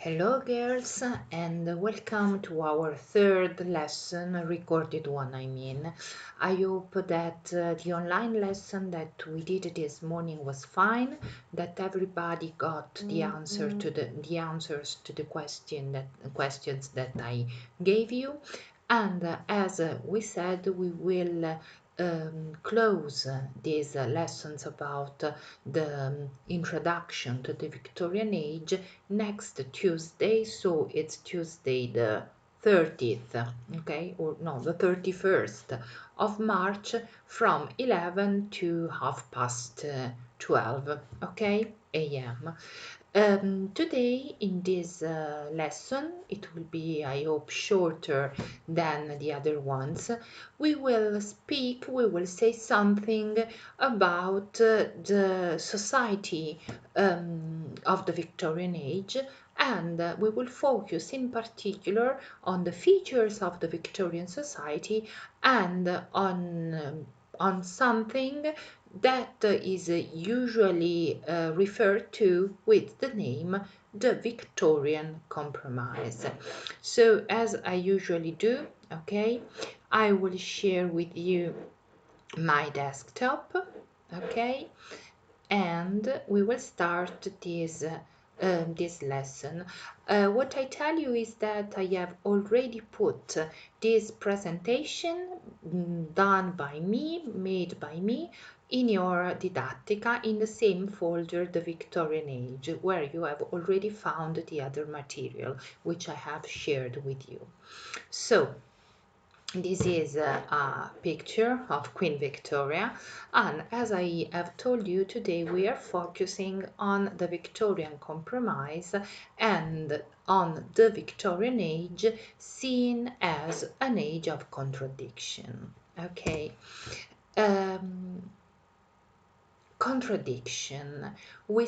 Hello girls and welcome to our third lesson, recorded one I mean. I hope that the online lesson that we did this morning was fine, that everybody got the answers to the questions that I gave you, and as we said, we will close these lessons about the introduction to the Victorian age next Tuesday, so it's Tuesday the 30th, okay, or no, the 31st of March from 11 to half past 12, okay, a.m. Today in this lesson, it will be, I hope, shorter than the other ones. We will say something about the society of the Victorian age, and we will focus in particular on the features of the Victorian society and on something that is usually referred to with the name the Victorian Compromise. So, as I usually do, okay, I will share with you my desktop, okay, and we will start this lesson. What I tell you is that I have already put this presentation done by me, made by me, in your Didactica in the same folder, the Victorian Age, where you have already found the other material which I have shared with you. So, this is a picture of Queen Victoria, and as I have told you, today we are focusing on the Victorian Compromise and on the Victorian age seen as an age of contradiction. Okay. Um, Contradiction. We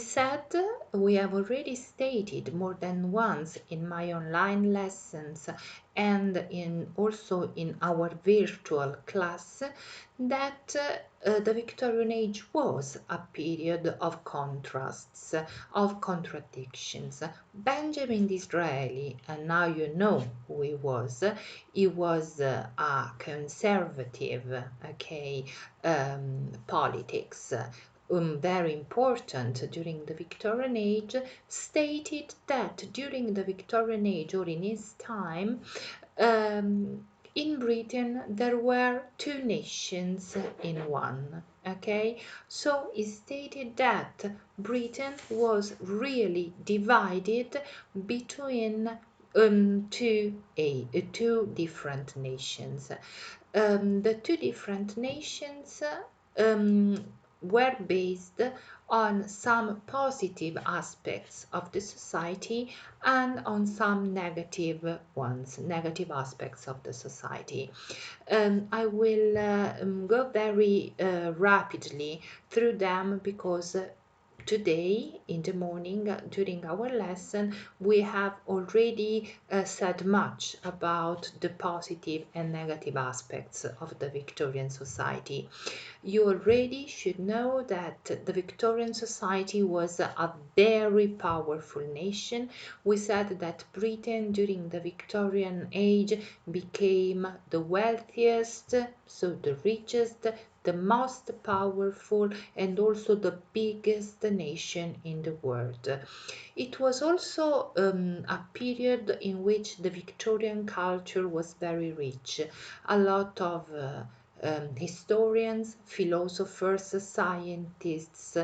have already stated more than once in my online lessons and also in our virtual class that the Victorian age was a period of contrasts, of contradictions. Benjamin Disraeli, and now you know who he was a conservative, okay, politics, very important during the Victorian age, stated that during the Victorian age or in his time, in Britain there were two nations in one. Okay, so he stated that Britain was really divided between two different nations. The two different nations um, were based on some positive aspects of the society and on some negative aspects of the society. I will go very rapidly through them because today in the morning during our lesson we have already said much about the positive and negative aspects of the Victorian society. You already should know that the Victorian society was a very powerful nation. We said that Britain during the Victorian age became the wealthiest, so the richest, the most powerful, and also the biggest nation in the world. It was also a period in which the Victorian culture was very rich. A lot of historians, philosophers, scientists,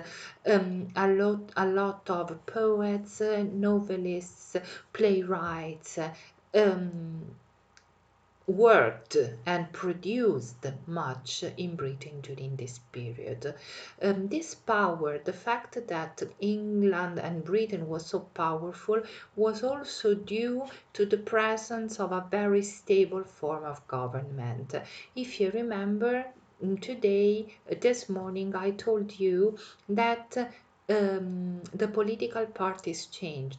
a lot of poets, novelists, playwrights, um, worked and produced much in Britain during this period. This power, the fact that England and Britain was so powerful, was also due to the presence of a very stable form of government. If you remember, today, this morning, I told you that the political parties changed,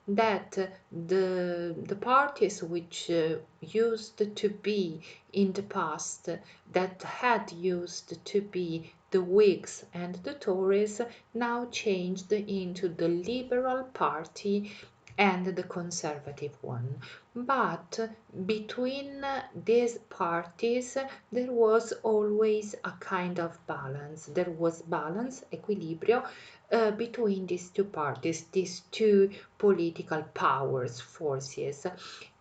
that the parties which used to be in the past, that had used to be the Whigs and the Tories, now changed into the Liberal Party and the conservative one. But between these parties, there was always a kind of balance. There was balance, equilibrium between these two parties, these two political powers, forces.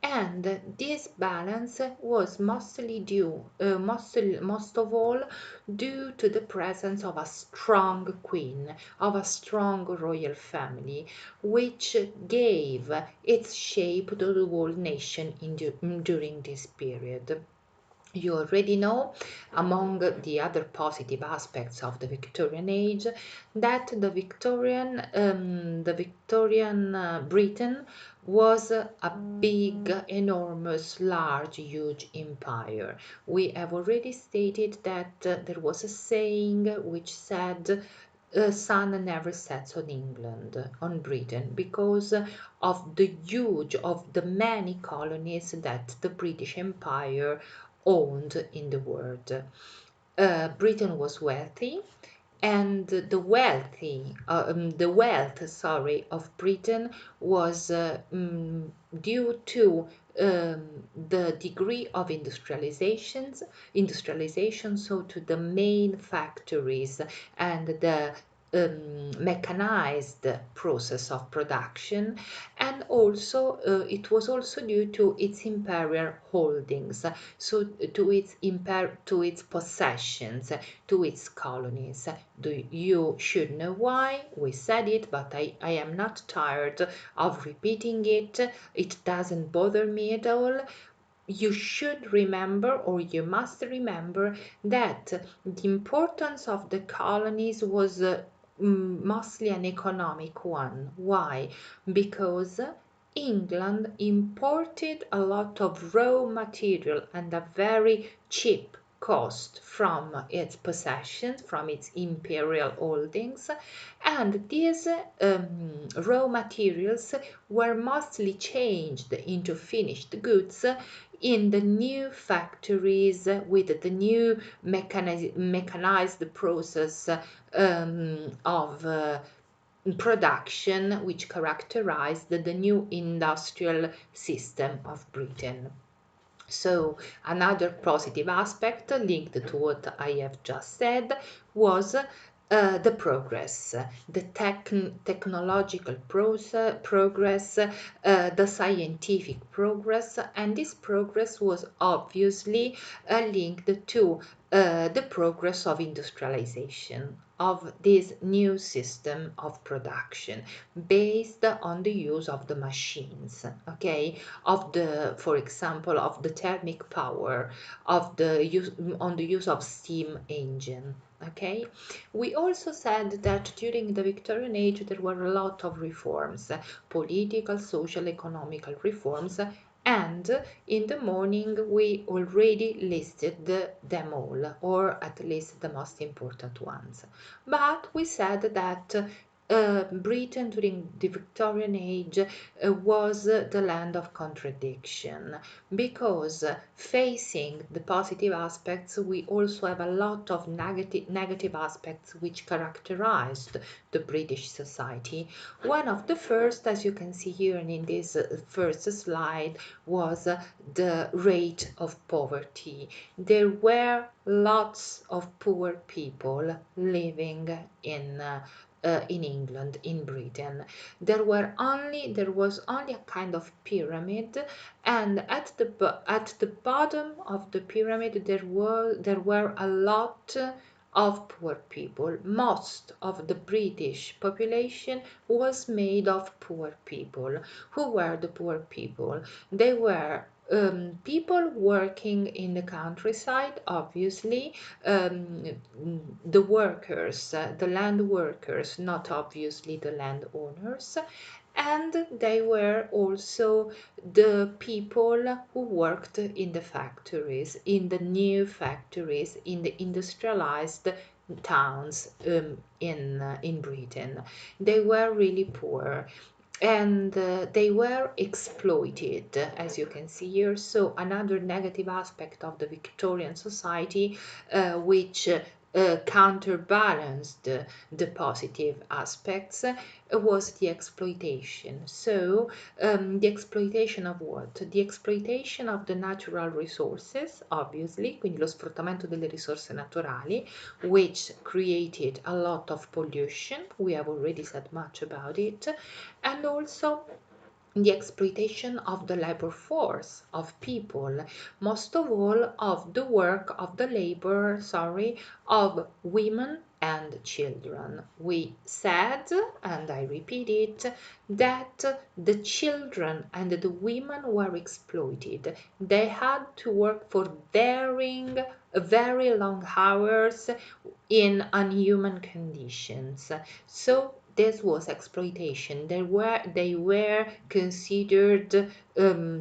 And this balance was mostly due, most of all, due to the presence of a strong queen, of a strong royal family, which gave its shape to the whole nation during this period. You already know, among the other positive aspects of the Victorian age, that the Victorian Britain was a big, enormous, large, huge empire. We have already stated that there was a saying which said, sun never sets on England, on Britain, because of the many colonies that the British Empire owned in the world. Britain was wealthy, and the wealth, sorry, of Britain was due to the degree of industrialization, so to the main factories and the mechanized process of production, and also it was also due to its imperial holdings, so to its possessions, to its colonies. You should know why we said it, but I am not tired of repeating it. It doesn't bother me at all. You should remember, or you must remember, that the importance of the colonies was mostly an economic one. Why? Because England imported a lot of raw material and a very cheap cost from its possessions, from its imperial holdings, and these raw materials were mostly changed into finished goods in the new factories with the new mechanized process of production which characterized the new industrial system of Britain. So another positive aspect linked to what I have just said was the progress, the technological progress, the scientific progress, and this progress was obviously linked to the progress of industrialization, of this new system of production based on the use of the machines, okay, of the, for example, of the thermic power, of the use on the use of steam engine. Okay, we also said that during the Victorian age there were a lot of reforms, political, social, economical reforms, and in the morning we already listed them all, or at least the most important ones. But we said that Britain during the Victorian age was the land of contradiction, because facing the positive aspects, we also have a lot of negative aspects which characterized the British society. One of the first, as you can see here in this first slide, was the rate of poverty. There were lots of poor people living in England, in Britain. There was only a kind of pyramid, and at the bottom of the pyramid there were a lot of poor people. Most of the British population was made of poor people. Who were the poor people? They were people working in the countryside, obviously, the workers, the land workers, not obviously the landowners, and they were also the people who worked in the factories, in the new factories, in the industrialized towns in Britain. They were really poor, and they were exploited, as you can see here. So another negative aspect of the Victorian society, which counterbalanced the positive aspects was the exploitation. So, the exploitation of what? The exploitation of the natural resources, obviously, quindi lo sfruttamento delle risorse naturali, which created a lot of pollution. We have already said much about it. And also the exploitation of the labor force of people, most of all of the work of the labor, of women and children. We said, and I repeat it, that the children and the women were exploited. They had to work for very long hours in unhuman conditions. So this was exploitation. They were considered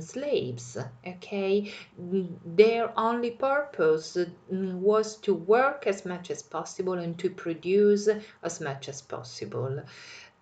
slaves. Okay, their only purpose was to work as much as possible and to produce as much as possible.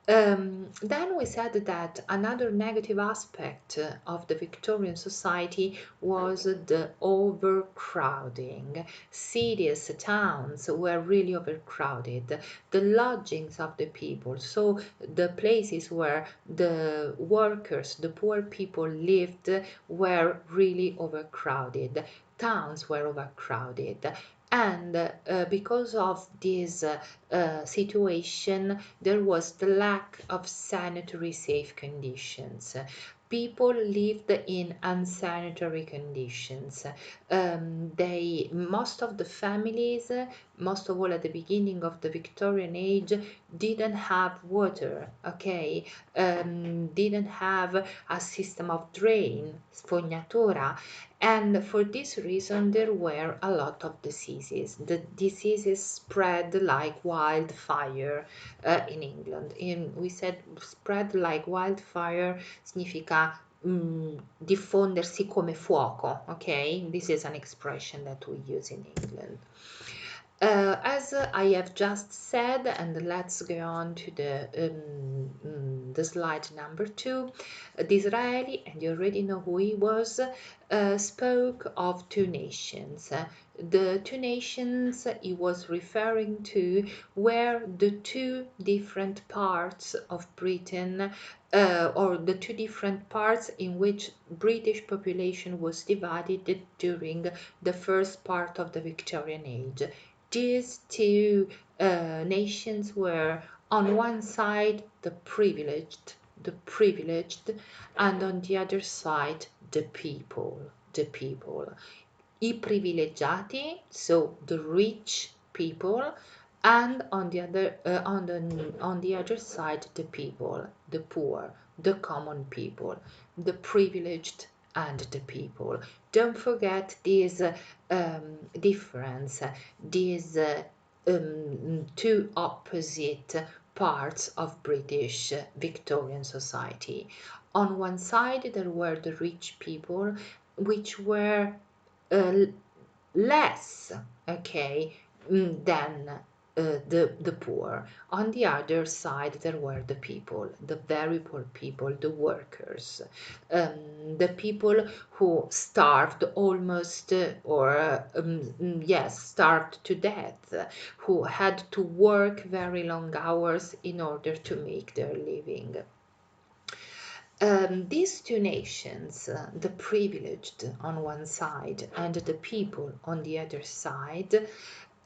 Then we said that another negative aspect of the Victorian society was the overcrowding. Cities, towns were really overcrowded. The lodgings of the people, so the places where the workers, the poor people lived, were really overcrowded. Towns were overcrowded. And because of this situation, there was the lack of sanitary safe conditions. People lived in unsanitary conditions. Most of the families, most of all at the beginning of the Victorian age, didn't have water, okay? Didn't have a system of drain, fognatura, and for this reason there were a lot of diseases. The diseases spread like wildfire in England. We said spread like wildfire significa diffondersi come fuoco, okay? This is an expression that we use in England. As I have just said, and let's go on to the slide number 2, Disraeli, and you already know who he was, spoke of two nations. The two nations he was referring to were the two different parts of Britain, or the two different parts in which British population was divided during the first part of the Victorian age. These two nations were on one side the privileged, and on the other side the people, I privilegiati, so the rich people, and on the other side the people, the poor, the common people, the privileged and the people. Don't forget this difference, these two opposite parts of British Victorian society. On one side there were the rich people, which were less, okay, than the poor. On the other side, there were the people, the very poor people, the workers, the people who starved almost, or yes, starved to death, who had to work very long hours in order to make their living. These two nations, the privileged on one side and the people on the other side,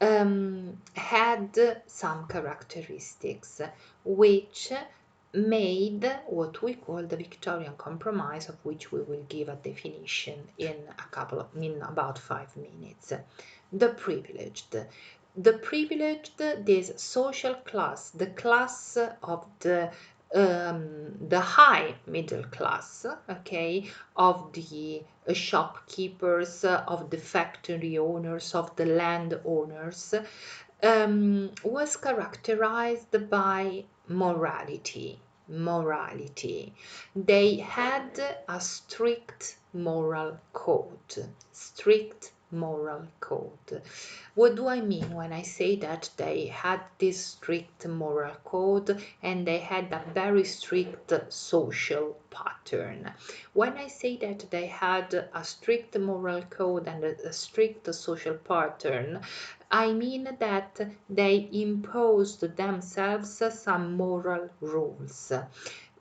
had some characteristics which made what we call the Victorian Compromise, of which we will give a definition in about 5 minutes. The privileged. This social class, the class of the high middle class, okay, of the shopkeepers, of the factory owners, of the land owners, was characterized by morality. They had a strict moral code, strict moral code. What do I mean when I say that they had this strict moral code and they had a very strict social pattern? When I say that they had a strict moral code and a strict social pattern, I mean that they imposed themselves some moral rules.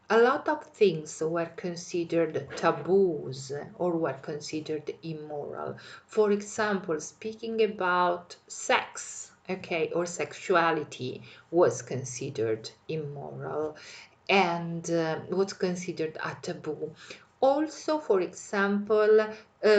A lot of things were considered taboos or were considered immoral. For example, speaking about sex, okay, or sexuality was considered immoral and was considered a taboo. Also, for example,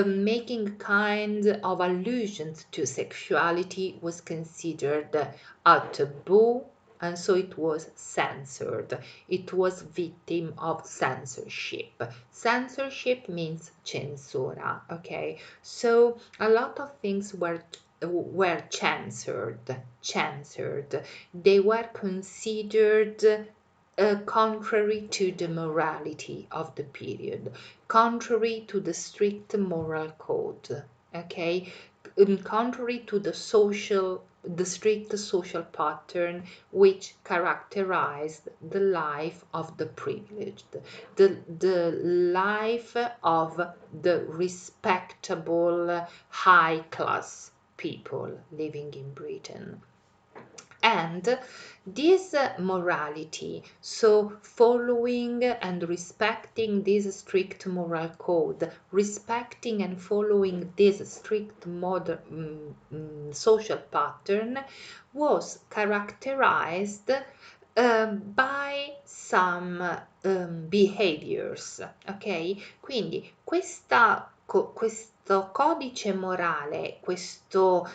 making kind of allusions to sexuality was considered a taboo, and so it was censored. It was victim of censorship. Censorship means censura, okay? So a lot of things were censored. They were considered contrary to the morality of the period, contrary to the strict moral code, okay, contrary to the strict social pattern which characterized the life of the privileged, the life of the respectable high class people living in Britain. And this morality, so following and respecting this strict moral code, respecting and following this strict social pattern, was characterized by some behaviors, ok? Quindi questo codice morale, questo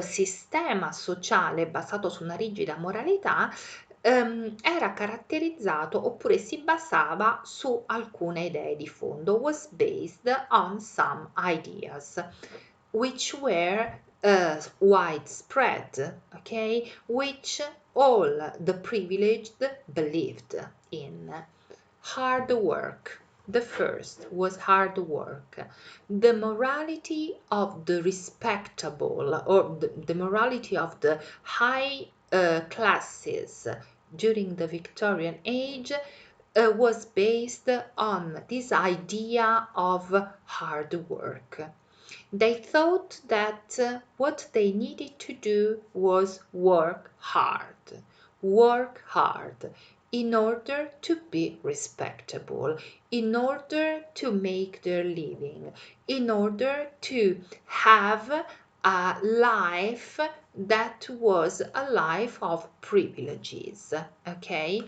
sistema sociale basato su una rigida moralità era caratterizzato oppure si basava su alcune idee di fondo, was based on some ideas which were widespread, okay, which all the privileged believed in. Hard work. The first was hard work. The morality of the respectable or the morality of the high classes during the Victorian age was based on this idea of hard work. They thought that what they needed to do was work hard in order to be respectable, in order to make their living, in order to have a life that was a life of privileges, okay?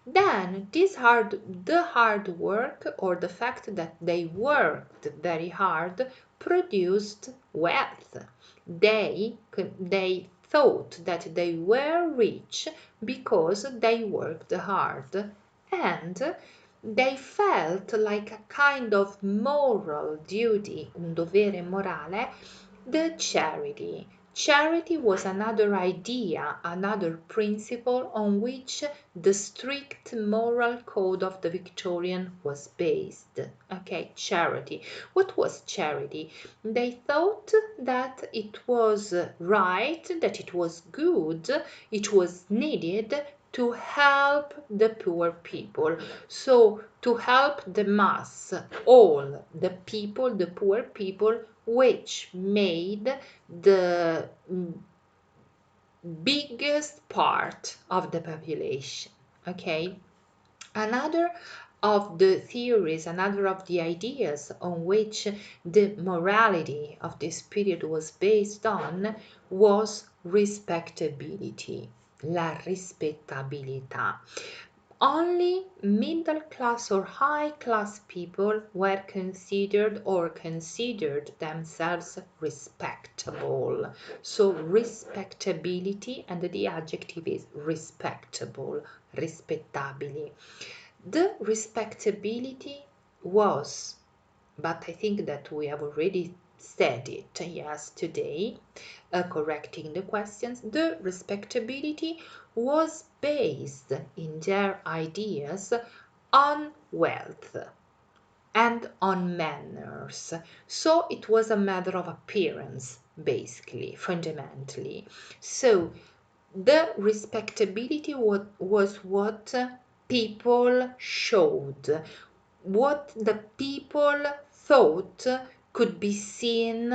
Then the hard work or the fact that they worked very hard produced wealth. They thought that they were rich because they worked hard, and they felt like a kind of moral duty, un dovere morale, the charity. Charity was another idea, another principle on which the strict moral code of the Victorian was based. Okay, charity. What was charity? They thought that it was right, that it was good, it was needed to help the poor people. So to help the mass, all the people, the poor people, which made the biggest part of the population, okay? Another of the theories, another of the ideas on which the morality of this period was based on was respectability, la rispettabilità. Only middle class or high class people were considered or considered themselves respectable. So respectability, and the adjective is respectable, rispettabili. The respectability was, but I think that we have already said it, yes, today, correcting the questions. The respectability was based in their ideas on wealth. and on manners. So it was a matter of appearance, basically, fundamentally. So the respectability was what people showed, what the people thought could be seen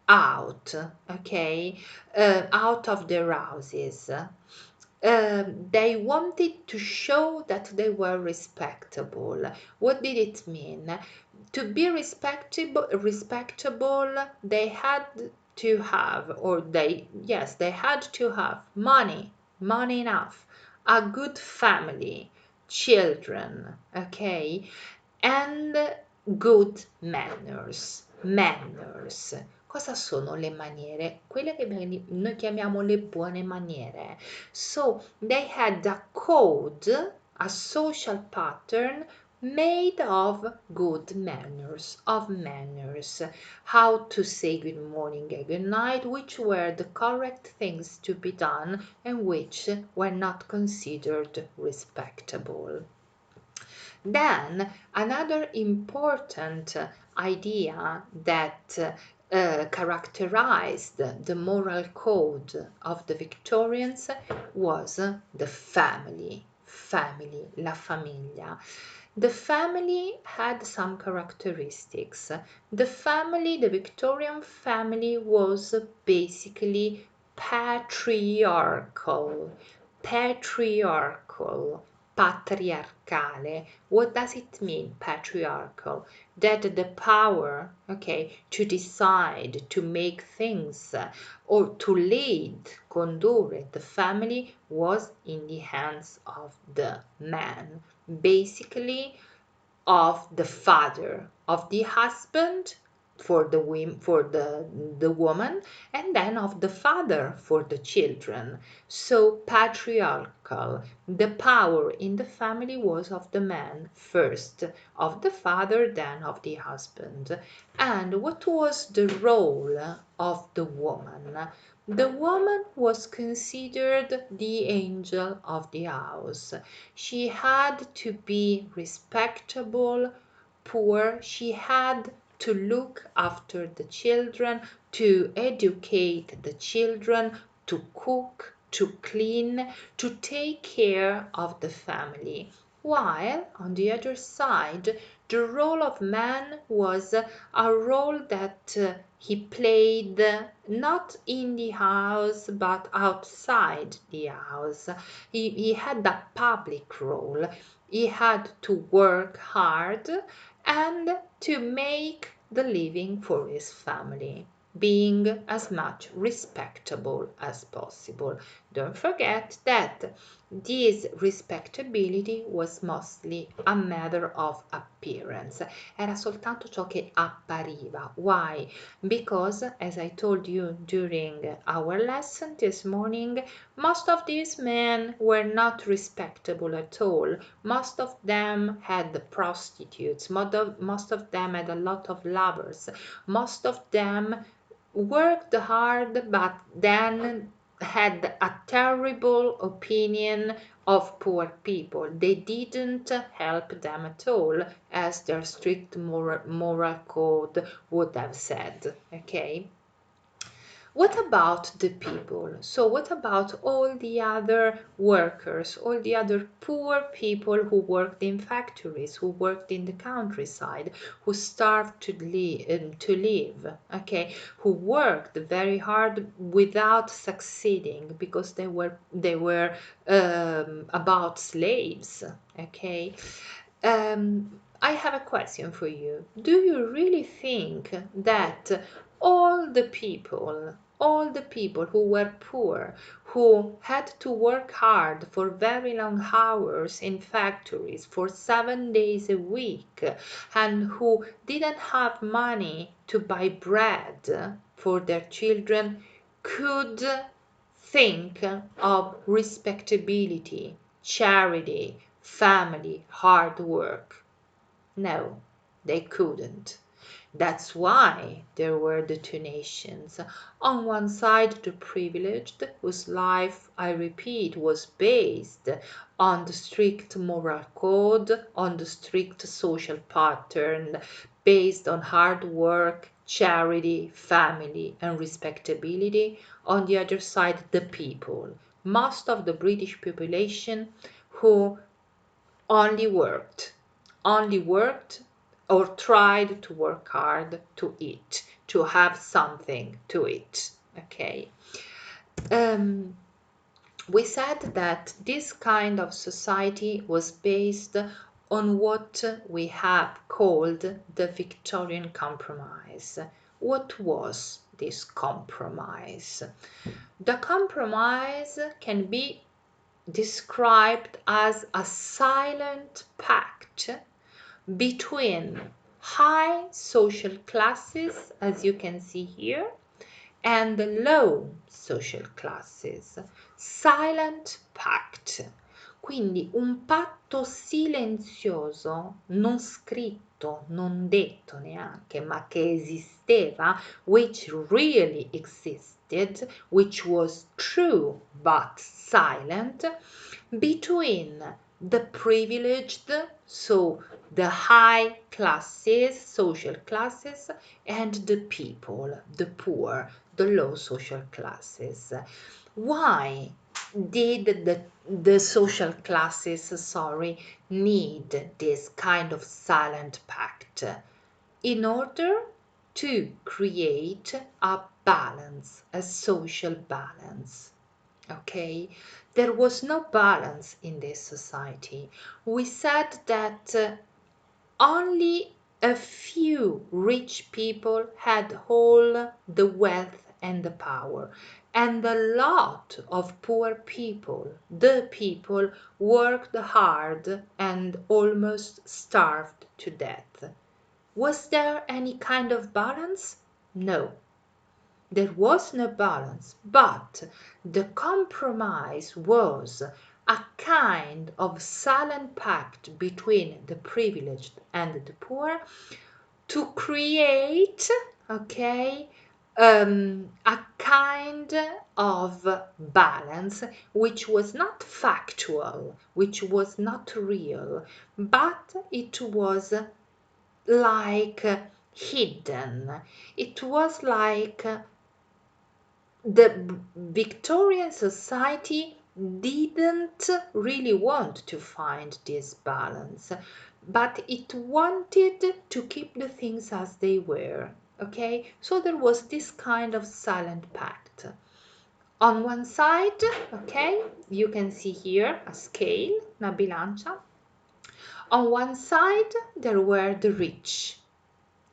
out, okay, out of their houses. They wanted to show that they were respectable. What did it mean? To be respectable, they had to have, or they had to have money enough, a good family, children, okay, and good manners. Manners. Cosa sono le maniere? Quelle che noi chiamiamo le buone maniere. So they had a code, a social pattern made of good manners, how to say good morning and good night, which were the correct things to be done and which were not considered respectable. Then another important idea that characterized the moral code of the Victorians was the family, la famiglia. The family had some characteristics. The Victorian family was basically patriarchal, patriarchal, patriarchale. What does it mean, patriarchal? That the power, okay, to decide, to make things, or to lead, condurre the family was in the hands of the man, basically of the father, of the husband for the woman, and then of the father for the children. So patriarchal. The power in the family was of the man first, of the father, then of the husband. And what was the role of the woman? The woman was considered the angel of the house. She had to be respectable, poor. She had to look after the children, to educate the children, to cook, to clean, to take care of the family. While, on the other side, the role of man was a role that he played not in the house but outside the house. He had a public role. He had to work hard and to make the living for his family, being as much respectable as possible. Don't forget that this respectability was mostly a matter of appearance. Era soltanto ciò che appariva. Why? Because, as I told you during our lesson this morning, most of these men were not respectable at all. Most of them had prostitutes. Most of them had a lot of lovers. Most of them worked hard but then had a terrible opinion of poor people. They didn't help them at all, as their strict moral code would have said. Okay? What about the people? So what about all the other workers, all the other poor people who worked in factories, who worked in the countryside, who starved to live, okay, who worked very hard without succeeding because they were about slaves, okay? I have a question for you. Do you really think that all the people who were poor, who had to work hard for very long hours in factories for 7 days a week, and who didn't have money to buy bread for their children, could think of respectability, charity, family, hard work? No, they couldn't. That's why there were the two nations. On one side, the privileged, whose life, I repeat, was based on the strict moral code, on the strict social pattern, based on hard work, charity, family, and respectability. On the other side, the people, most of the British population who only worked, only worked or tried to work hard to eat, to have something to eat. Okay. Um, we said that this kind of society was based on what we have called the Victorian compromise. What was this compromise? The compromise can be described as a silent pact between high social classes, as you can see here, and the low social classes. Silent pact. Quindi un patto silenzioso, non scritto, non detto neanche, ma che esisteva, which really existed, which was true but silent, between the privileged, so the high classes, social classes, and the people, the poor, the low social classes. Why did the social classes, need this kind of silent pact? In order to create a balance, a social balance. Okay, there was no balance in this society. We said that only a few rich people had all the wealth and the power, and a lot of poor people, the people, worked hard and almost starved to death. Was there any kind of balance? No. There was no balance, but the compromise was a kind of silent pact between the privileged and the poor to create, a kind of balance which was not factual, which was not real, but it was like hidden. It was like the Victorian society didn't really want to find this balance, but it wanted to keep the things as they were. Okay, so there was this kind of silent pact. On one side, okay, you can see here a scale, una bilancia. On one side, there were the rich,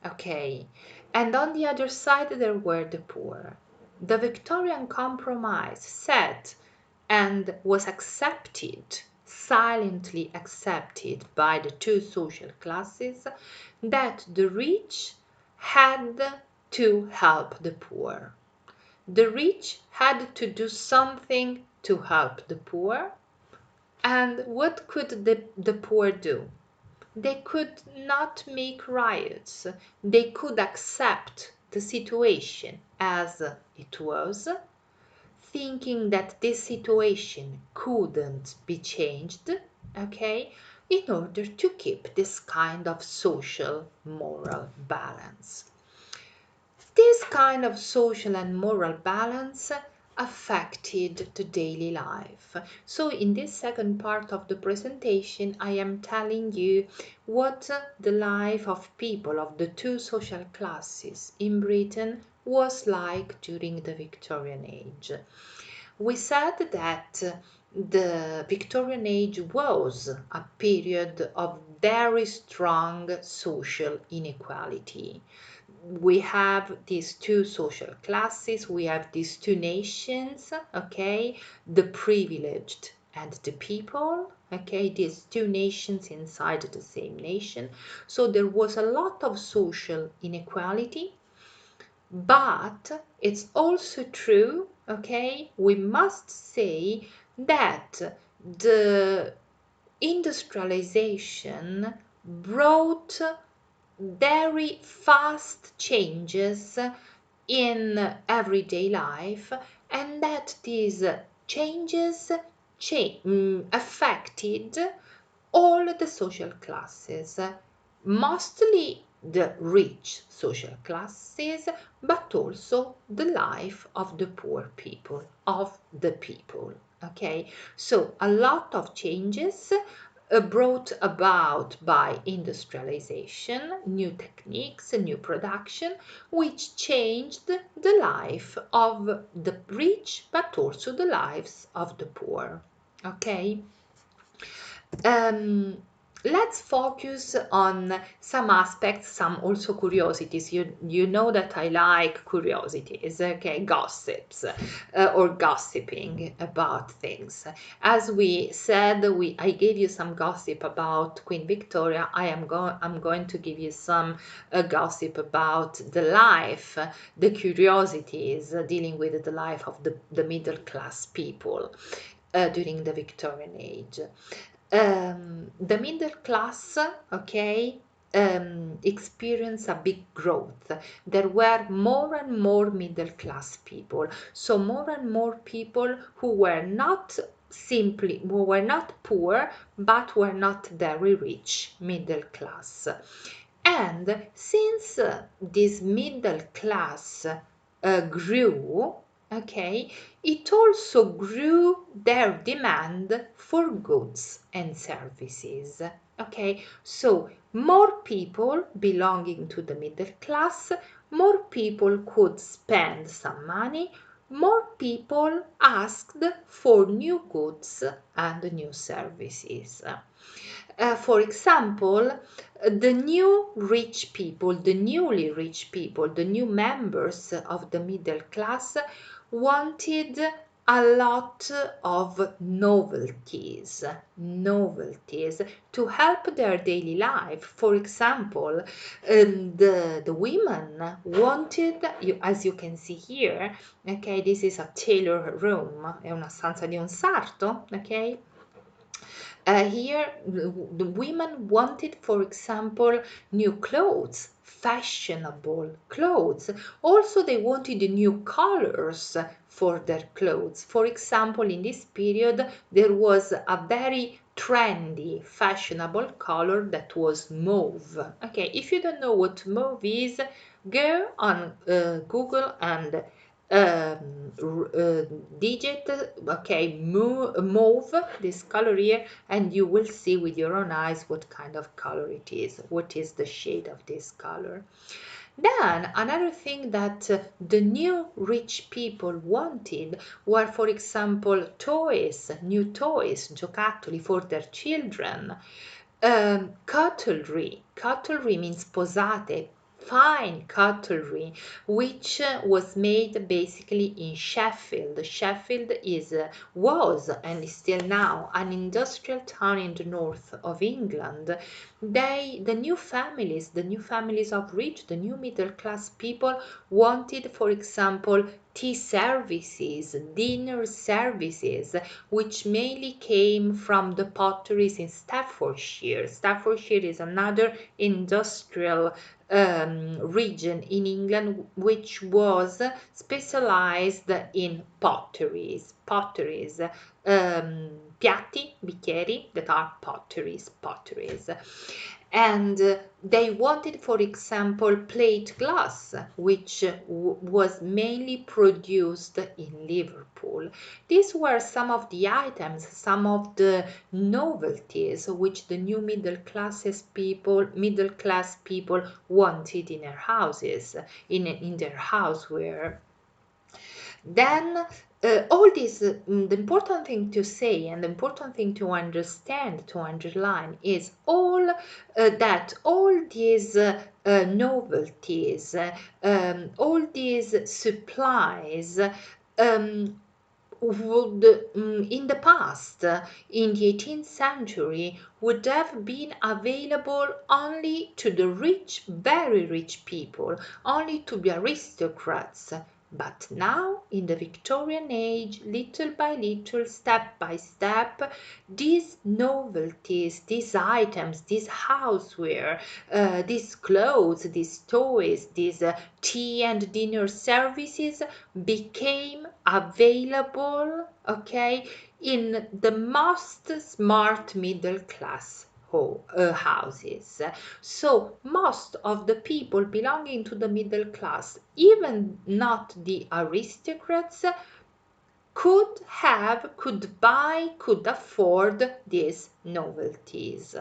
okay, and on the other side, there were the poor. The Victorian compromise said and was accepted, silently accepted by the two social classes, that the rich had to help the poor. The rich had to do something to help the poor. And what could the poor do? They could not make riots. They could accept the situation as it was, thinking that this situation couldn't be changed, okay, in order to keep this kind of social moral balance. This kind of social and moral balance affected the daily life. So in this second part of the presentation, I am telling you what the life of people of the two social classes in Britain was like during the Victorian age. We said that the Victorian age was a period of very strong social inequality. We have these two social classes, we have these two nations, okay, the privileged and the people, okay, these two nations inside the same nation. So there was a lot of social inequality, but it's also true, okay, we must say that the industrialization brought very fast changes in everyday life, and that these changes affected all the social classes, mostly the rich social classes, but also the life of the poor people, of the people. Okay, so a lot of changes brought about by industrialization, new techniques, new production, which changed the life of the rich, but also the lives of the poor. Okay. Um, let's focus on some aspects, some also curiosities. You know that I like curiosities, okay, gossips, or gossiping about things. As we said, I gave you some gossip about Queen Victoria. I'm going to give you some gossip about the life, the curiosities dealing with the life of the middle class people during the Victorian age. The middle class, okay, experienced a big growth. There were more and more middle class people, so more and more people who were not poor, but were not very rich, middle class. And since this middle class grew, okay, it also grew their demand for goods and services. Okay, so more people belonging to the middle class, more people could spend some money, more people asked for new goods and new services. For example, the new rich people, the newly rich people, the new members of the middle class wanted a lot of novelties to help their daily life. For example, the women wanted, as you can see here, okay, this is a tailor room, è una stanza di un sarto, okay? Here, the women wanted, for example, new clothes, fashionable clothes. Also, they wanted new colors for their clothes. For example, in this period, there was a very trendy, fashionable color that was mauve. Okay, if you don't know what mauve is, go on Google and digit, okay, mauve, this color here, and you will see with your own eyes what kind of color it is, what is the shade of this color. Then another thing that the new rich people wanted were, for example, toys, new toys, giocattoli for their children. Cutlery means posate, fine cutlery, which was made basically in Sheffield. Sheffield was and is still now an industrial town in the north of England. The new families of rich, the new middle class people wanted, for example, tea services, dinner services, which mainly came from the potteries in Staffordshire. Staffordshire is another industrial region in England which was specialized in potteries, piatti, bicchieri, that are potteries. And they wanted, for example, plate glass, which was mainly produced in Liverpool. These were some of the items, some of the novelties which the new middle class people wanted in their houses, in their houseware. Then all this, the important thing to say and the important thing to understand, to underline, is all these novelties, all these supplies would, in the past, in the 18th century, would have been available only to the rich, very rich people, only to the aristocrats. But now, in the Victorian age, little by little, step by step, these novelties, these items, these houseware, these clothes, these toys, these tea and dinner services became available, okay, in the most smart middle class houses. So most of the people belonging to the middle class, even not the aristocrats, could buy, could afford these novelties.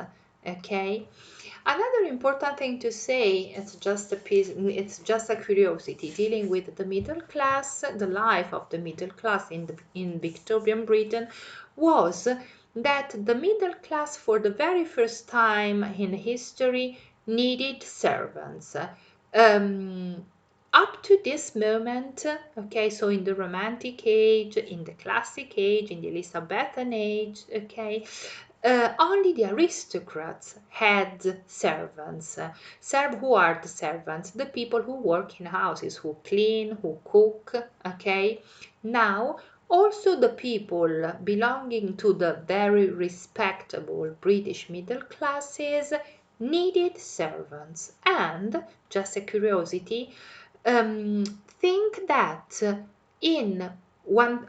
Okay. Another important thing to say, it's just a curiosity dealing with the middle class, the life of the middle class in Victorian Britain, was that the middle class for the very first time in history needed servants. Um, Up to this moment, okay, so in the Romantic age, in the Classic age, in the Elizabethan age, okay, only the aristocrats had servants. Who are the servants? The people who work in houses, who clean, who cook, okay? Now, also the people belonging to the very respectable British middle classes needed servants. And, just a curiosity, think that in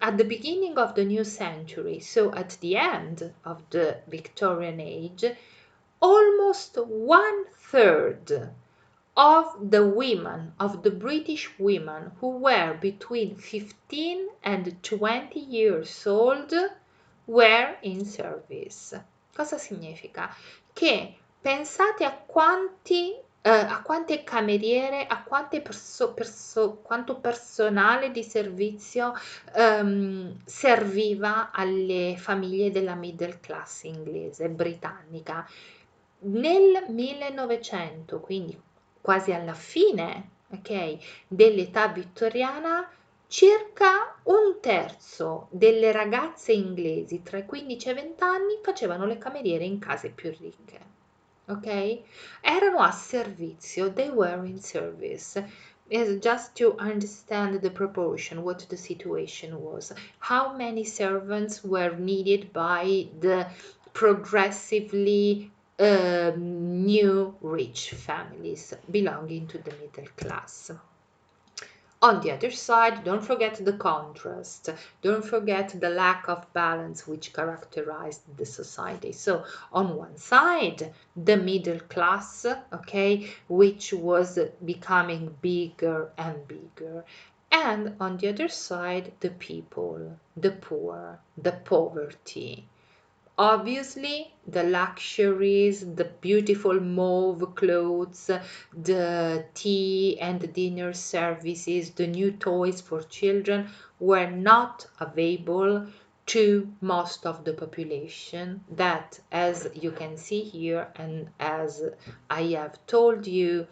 at the beginning of the new century, so at the end of the Victorian age, almost 1/3 of the women, of the British women who were between 15 and 20 years old, were in service. Cosa significa? Che pensate a quante cameriere, a quanto personale di servizio serviva alle famiglie della middle class inglese, britannica. Nel 1900, quindi quasi alla fine, ok, dell'età vittoriana, circa 1/3 delle ragazze inglesi tra i 15 e i 20 anni facevano le cameriere in case più ricche. Ok? Erano a servizio, they were in service. Just to understand the proportion, what the situation was, how many servants were needed by the progressively new rich families belonging to the middle class. On the other side, don't forget the contrast. Don't forget the lack of balance which characterized the society. So, on one side, the middle class, okay, which was becoming bigger and bigger. And on the other side, the people, the poor, the poverty. Obviously, the luxuries, the beautiful mauve clothes, the tea and dinner services, the new toys for children were not available to most of the population that, as you can see here and as I have told you,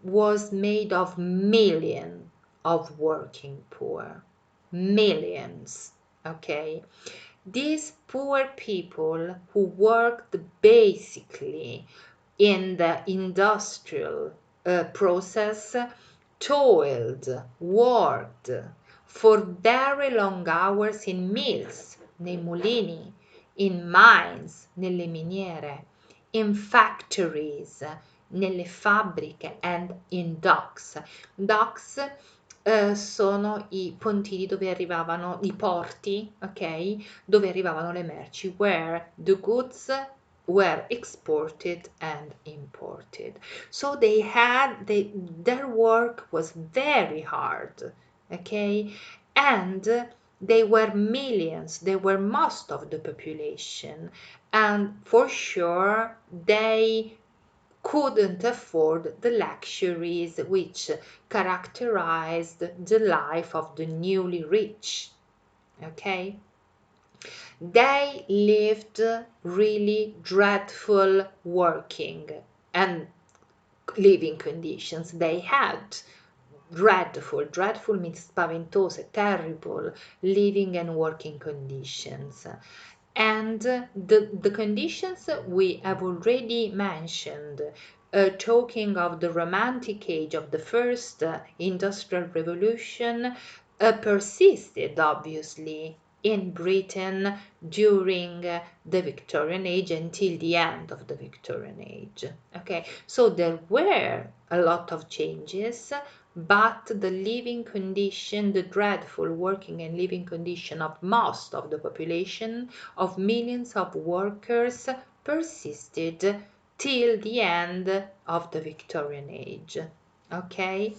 was made of millions of working poor. Millions, okay? These poor people who worked basically in the industrial process toiled, worked for very long hours in mills, nei mulini, in mines, nelle miniere, in factories, nelle fabbriche and in docks. Docks sono i pontili dove arrivavano i porti, ok? Dove arrivavano le merci, where the goods were exported and imported. So their work was very hard, okay? And they were millions, they were most of the population, and for sure they couldn't afford the luxuries which characterized the life of the newly rich. Okay? They lived really dreadful working and living conditions. They had dreadful means spaventose, terrible living and working conditions. And the conditions we have already mentioned, talking of the Romantic age, of the first industrial revolution, persisted obviously in Britain during the Victorian age until the end of the Victorian age. Okay, so there were a lot of changes, but the living condition, the dreadful working and living condition of most of the population, of millions of workers, persisted till the end of the Victorian age. Okay,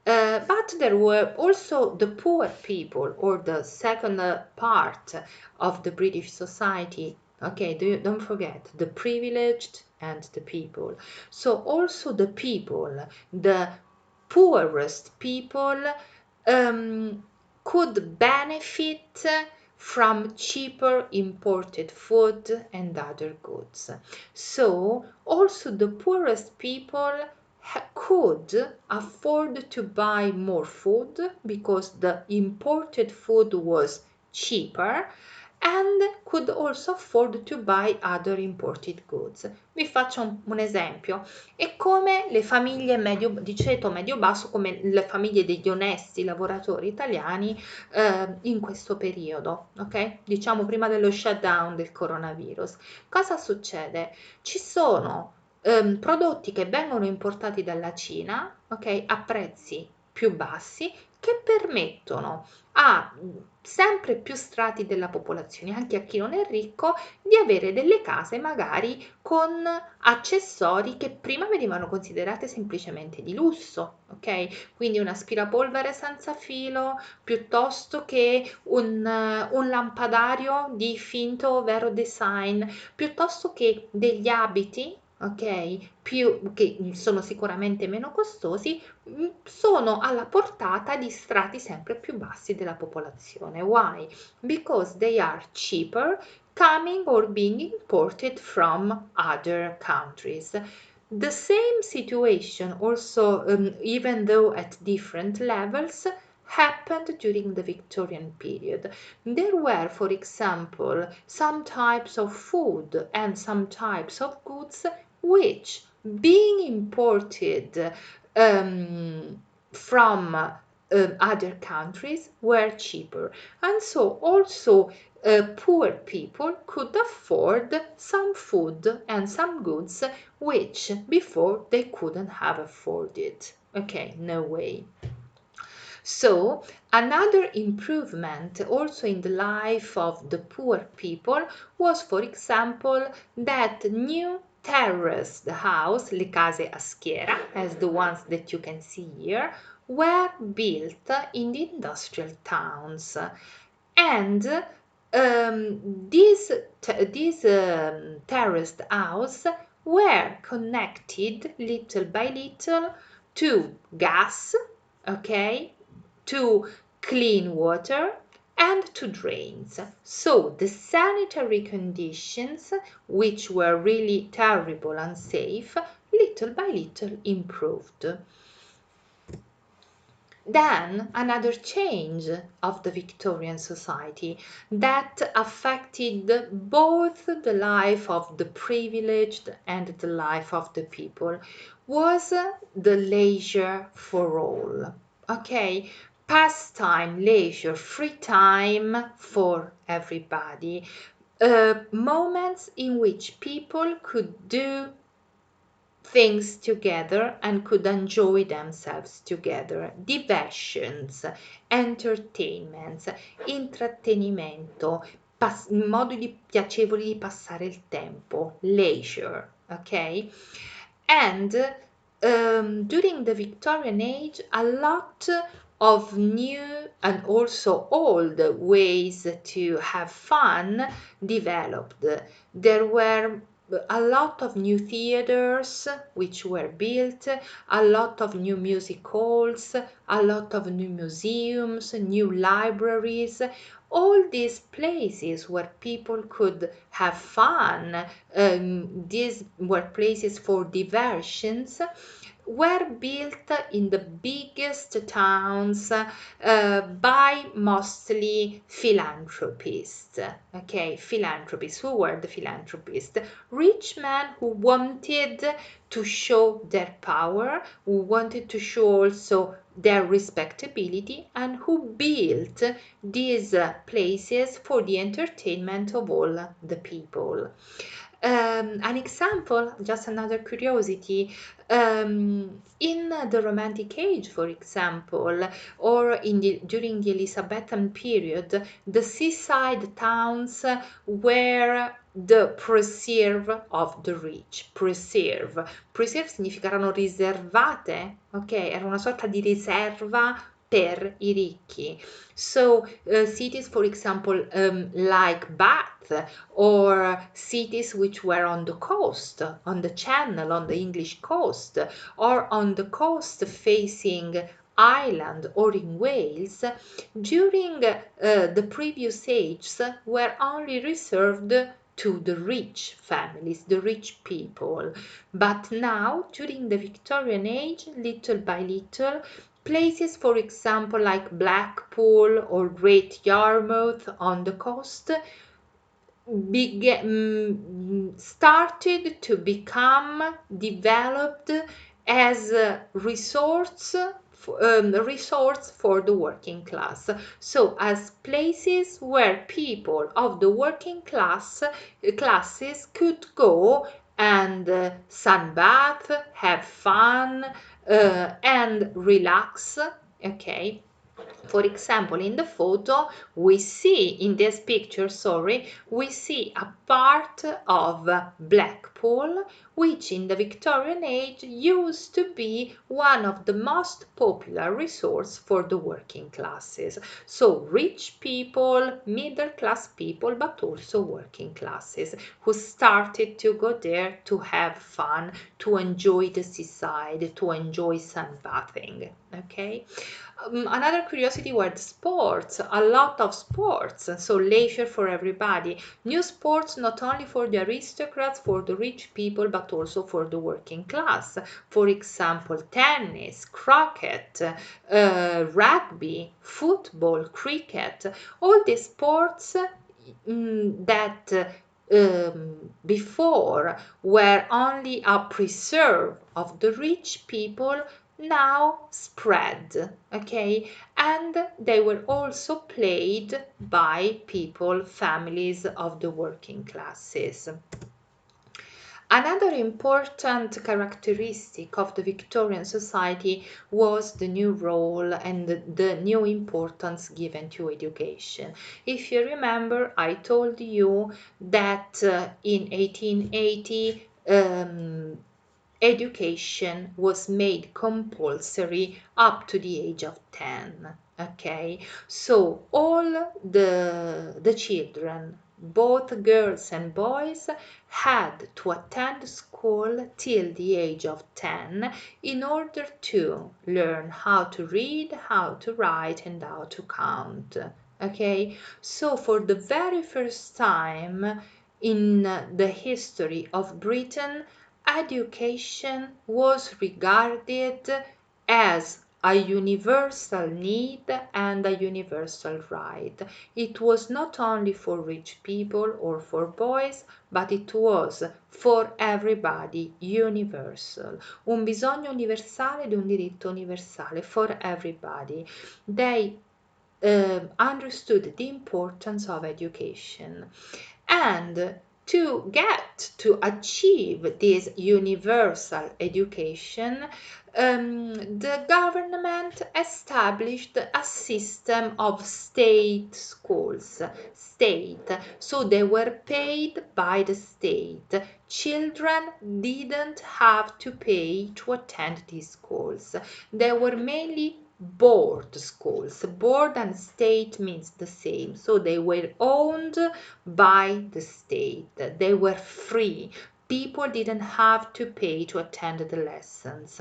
but there were also the poor people, or the second part of the British society. Okay, don't forget the privileged and the people. So also the people, the poorest people, um, could benefit from cheaper imported food and other goods. So also the poorest people could afford to buy more food because the imported food was cheaper, and could also afford to buy other imported goods. Vi faccio un esempio. È come le famiglie di ceto medio-basso, come le famiglie degli onesti lavoratori italiani in questo periodo, ok? Diciamo prima dello shutdown del coronavirus. Cosa succede? Ci sono prodotti che vengono importati dalla Cina, ok, a prezzi più bassi, che permettono a sempre più strati della popolazione, anche a chi non è ricco, di avere delle case magari con accessori che prima venivano considerate semplicemente di lusso, ok? Quindi un aspirapolvere senza filo piuttosto che un lampadario di finto o vero design, piuttosto che degli abiti, ok? Che sono sicuramente meno costosi, sono alla portata di strati sempre più bassi della popolazione. Why? Because they are cheaper, coming or being imported from other countries. The same situation also, even though at different levels, happened during the Victorian period. There were, for example, some types of food and some types of goods which, being imported from other countries, were cheaper, and so also poor people could afford some food and some goods which before they couldn't have afforded. Okay, no way. So another improvement also in the life of the poor people was, for example, that new terraced house, le case a schiera, as the ones that you can see here, were built in the industrial towns. And these terraced houses were connected little by little to gas, okay, to clean water, and to drains. So the sanitary conditions, which were really terrible and unsafe, little by little improved. Then another change of the Victorian society that affected both the life of the privileged and the life of the people was the leisure for all. Okay, pastime, leisure, free time for everybody. Moments in which people could do things together and could enjoy themselves together. Diversions, entertainments, intrattenimento, modi piacevoli di passare il tempo, leisure, ok? And during the Victorian age, a lot of new and also old ways to have fun developed. There were a lot of new theaters which were built, a lot of new music halls, a lot of new museums, new libraries, all these places where people could have fun. These were places for diversions, were built in the biggest towns by mostly philanthropists. Okay, philanthropists. Who were the philanthropists? Rich men who wanted to show their power, who wanted to show also their respectability, and who built these places for the entertainment of all the people. An example, just another curiosity, in the Romantic Age, for example, or during the Elizabethan period, the seaside towns were the preserve of the rich. Preserve. Preserve significa erano riservate, ok? Era una sorta di riserva per i ricchi. So cities, for example, like Bath, or cities which were on the coast, on the Channel, on the English coast, or on the coast facing Ireland or in Wales, during the previous ages were only reserved to the rich families, the rich people. But now, during the Victorian age, little by little, places, for example, like Blackpool or Great Yarmouth on the coast, started to become developed as resorts for the working class. So as places where people of the working classes could go and sunbath, have fun, and relax. Okay. For example, in the photo, we see, in this picture, sorry, we see a part of Blackpool, which in the Victorian age used to be one of the most popular resorts for the working classes. So rich people, middle class people, but also working classes who started to go there to have fun, to enjoy the seaside, to enjoy sunbathing. Okay. Another curiosity were the sports, a lot of sports, so leisure for everybody. New sports not only for the aristocrats, for the rich people, but also for the working class. For example, tennis, croquet, rugby, football, cricket, all these sports that before were only a preserve of the rich people now spread, okay, and they were also played by people, families of the working classes. Another important characteristic of the Victorian society was the new role and the new importance given to education. If you remember, I told you that in 1880 education was made compulsory up to the age of 10. Okay, so all the children, both girls and boys, had to attend school till the age of 10 in order to learn how to read, how to write, and how to count. Okay, so for the very first time in the history of Britain, education was regarded as a universal need and a universal right. It was not only for rich people or for boys, but it was for everybody, universal. Un bisogno universale ed un diritto universale for everybody. They understood the importance of education. And to achieve this universal education, the government established a system of state schools. State, so they were paid by the state. Children didn't have to pay to attend these schools. They were mainly board schools. Board and state means the same. So they were owned by the state. They were free. People didn't have to pay to attend the lessons.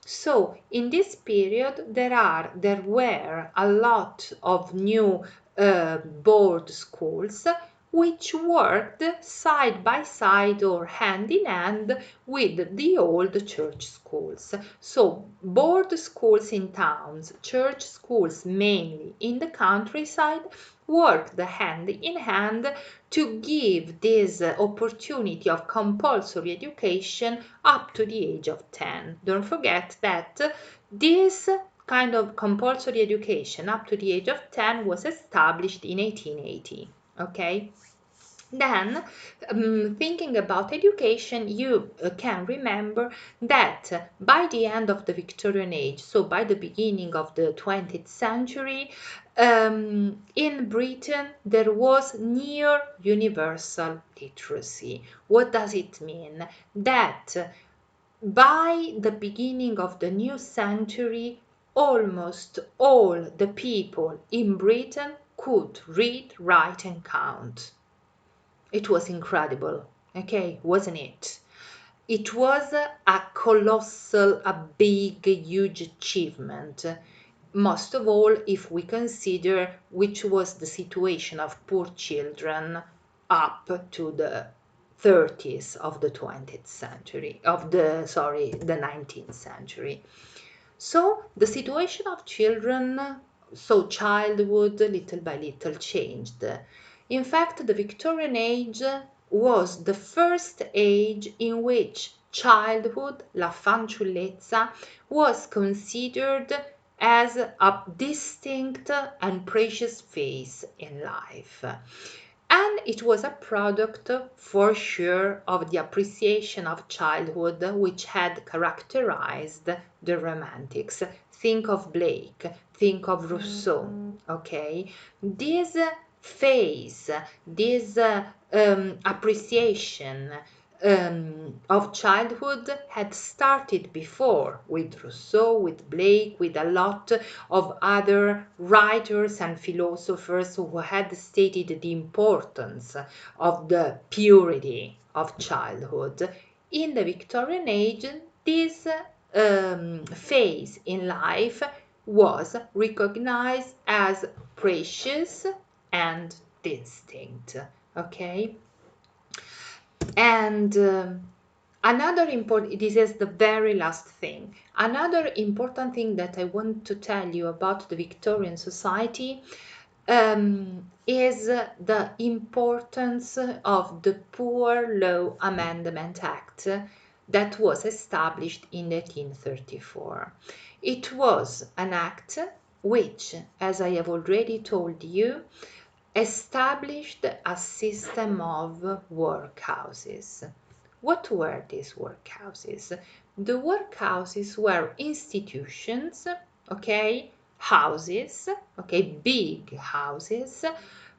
So in this period there were a lot of new board schools which worked side by side or hand in hand with the old church schools. So board schools in towns, church schools mainly in the countryside, worked hand in hand to give this opportunity of compulsory education up to the age of 10. Don't forget that this kind of compulsory education up to the age of 10 was established in 1880. Okay? Then, thinking about education, you can remember that by the end of the Victorian age, so by the beginning of the 20th century, in Britain there was near universal literacy. What does it mean? That by the beginning of the new century, almost all the people in Britain could read, write, and count. It was incredible, okay, wasn't it? It was a colossal, a big, huge achievement. Most of all, if we consider which was the situation of poor children up to the 30s of the 20th century, the 19th century. So the situation of children, so childhood, little by little changed. In fact, the Victorian age was the first age in which childhood, la fanciullezza, was considered as a distinct and precious phase in life. And it was a product for sure of the appreciation of childhood which had characterized the Romantics. Think of Blake, think of Rousseau, okay? This phase, this appreciation of childhood had started before with Rousseau, with Blake, with a lot of other writers and philosophers who had stated the importance of the purity of childhood. In the Victorian age, this phase in life was recognized as precious and distinct. Okay? And another important, this is the very last thing. Another important thing that I want to tell you about the Victorian society is the importance of the Poor Law Amendment Act that was established in 1834. It was an act which, as I have already told you, established a system of workhouses. What were these workhouses? The workhouses were institutions, okay, houses, okay, big houses,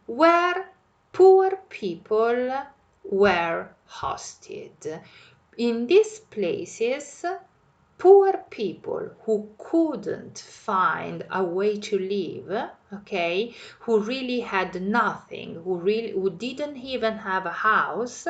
where poor people were hosted. In these places, poor people who couldn't find a way to live, okay, who really had nothing, who didn't even have a house,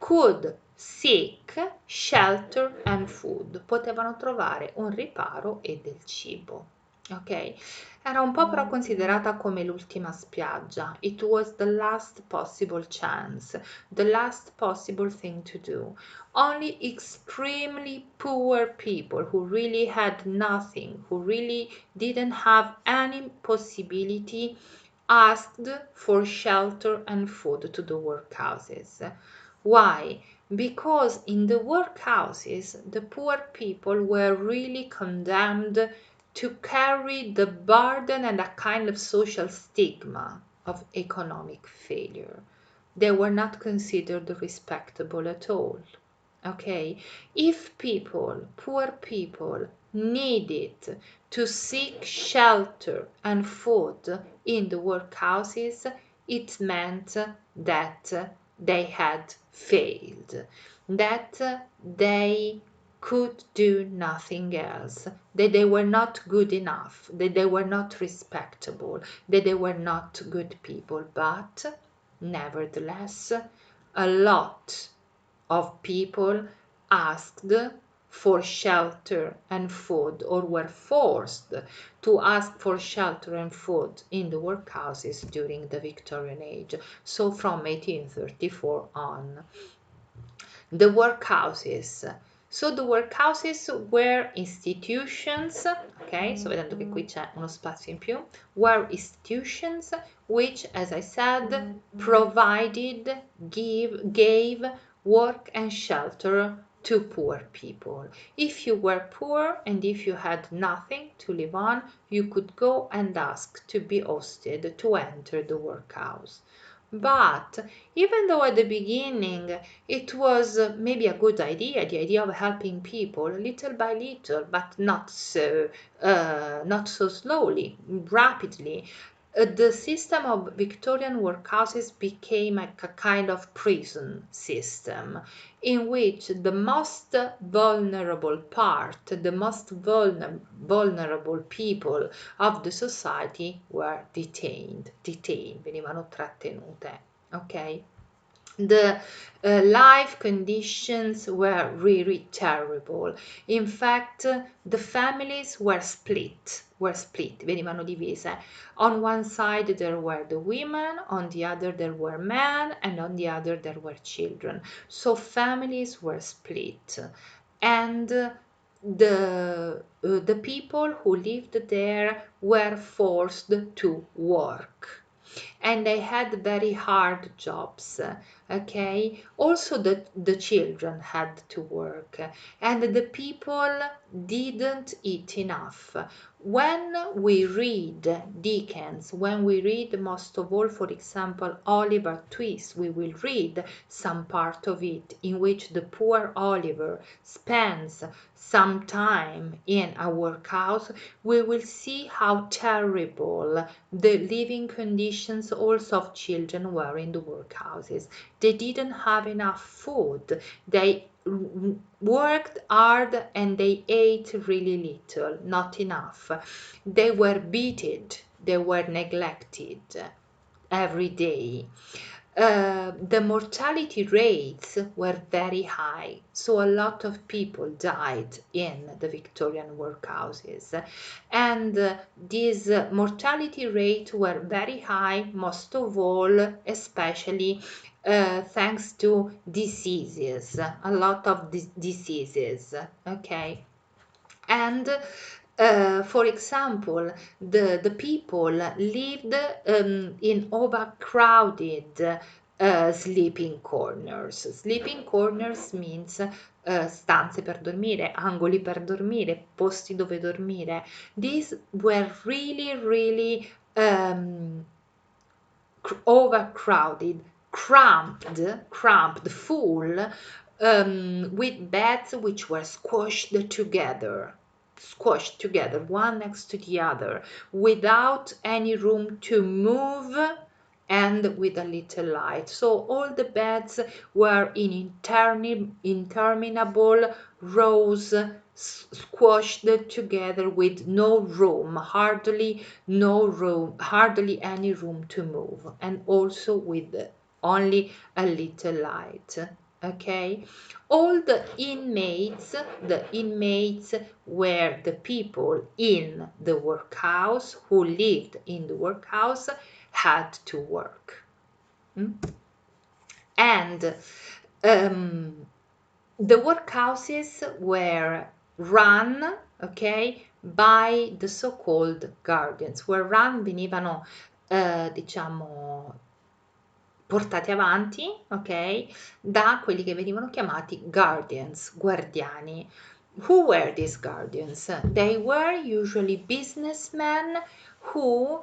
could seek shelter and food. Potevano trovare un riparo e del cibo. Ok? Era un po' però considerata come l'ultima spiaggia. It was the last possible chance, the last possible thing to do. Only extremely poor people who really had nothing, who really didn't have any possibility, asked for shelter and food to the workhouses. Why? Because in the workhouses, the poor people were really condemned to carry the burden and a kind of social stigma of economic failure. They were not considered respectable at all. Okay, if people, poor people, needed to seek shelter and food in the workhouses, it meant that they had failed, that they could do nothing else, that they were not good enough, that they were not respectable, that they were not good people. But nevertheless, a lot of people asked for shelter and food, or were forced to ask for shelter and food in the workhouses during the Victorian age, so from 1834 on. The workhouses. So the workhouses were institutions, ok? So vedendo che qui c'è uno spazio in più, were institutions which, as I said, provided, gave work and shelter to poor people. If you were poor and if you had nothing to live on, you could go and ask to be hosted to enter the workhouse. But even though at the beginning it was maybe a good idea, the idea of helping people little by little, but not so slowly, rapidly, the system of Victorian workhouses became a kind of prison system in which the most vulnerable part, the most vulnerable people of the society were detained, venivano trattenute, ok? The life conditions were really terrible. In fact, the families were split, venivano divise. On one side there were the women, on the other there were men, and on the other there were children. So families were split. And the people who lived there were forced to work, and they had very hard jobs, okay? Also the children had to work, and the people didn't eat enough. When we read Dickens, when we read most of all, for example, Oliver Twist, we will read some part of it in which the poor Oliver spends some time in a workhouse. We will see how terrible the living conditions also of children were in the workhouses. They didn't have enough food. They worked hard and they ate really little, not enough. They were beaten, they were neglected every day. The mortality rates were very high, so a lot of people died in the Victorian workhouses, and these mortality rates were very high, most of all, especially thanks to diseases, a lot of diseases, okay? And for example, the people lived in overcrowded sleeping corners. Sleeping corners means stanze per dormire, angoli per dormire, posti dove dormire. These were really overcrowded, cramped, full, with beds which were squashed together, one next to the other, without any room to move and with a little light. So all the beds were in interminable rows, squashed together with no room, hardly any room to move, and also with only a little light. Okay, all the inmates were the people in the workhouse who lived in the workhouse, had to work. And the workhouses were run, okay, by the so-called guardians. Were run, venivano diciamo portati avanti, ok, da quelli che venivano chiamati guardians, guardiani. Who were these guardians? They were usually businessmen who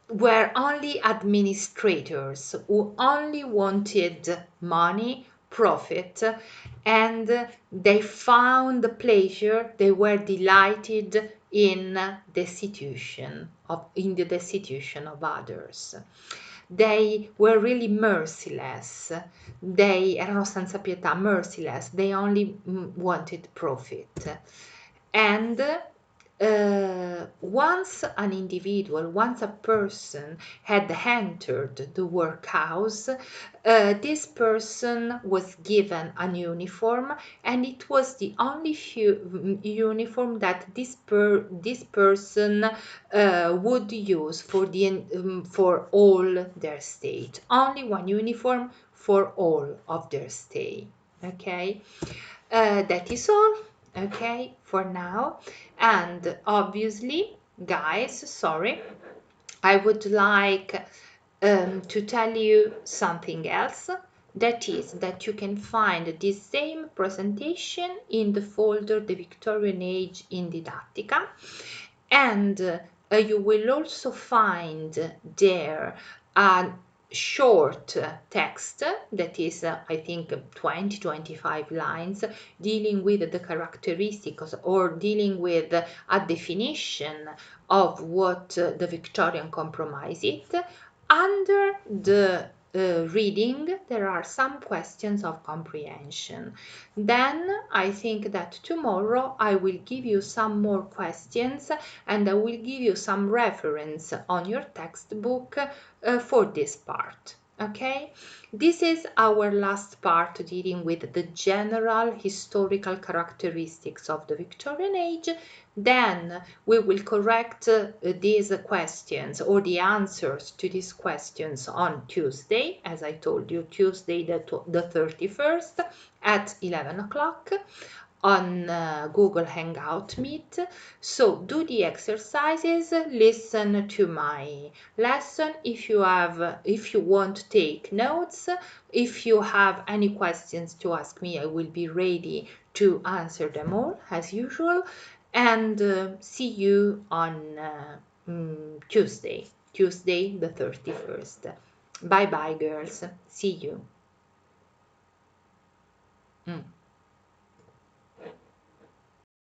were only administrators, who only wanted money, profit, and they found the pleasure, they were delighted in the destitution of others. They were really merciless. They erano senza pietà, merciless. They only wanted profit. And once an individual, once a person had entered the workhouse, this person was given an uniform, and it was the only uniform that this person would use for all their stay. Only one uniform for all of their stay. Okay, that is all. Okay, for now. And obviously, guys, sorry, I would like to tell you something else. That is that you can find this same presentation in the folder The Victorian Age in Didactica, and you will also find there a short text that is I think 20-25 lines, dealing with the characteristics or dealing with a definition of what the Victorian compromise is. Under the reading, there are some questions of comprehension. Then I think that tomorrow I will give you some more questions, and I will give you some reference on your textbook for this part. Okay, this is our last part dealing with the general historical characteristics of the Victorian age. Then we will correct these questions or the answers to these questions on Tuesday, as I told you, Tuesday the 31st at 11 o'clock on Google Hangout Meet. So do the exercises, listen to my lesson. If you want to take notes, if you have any questions to ask me, I will be ready to answer them all as usual. And see you on Tuesday the 31st. Bye bye, girls. See you.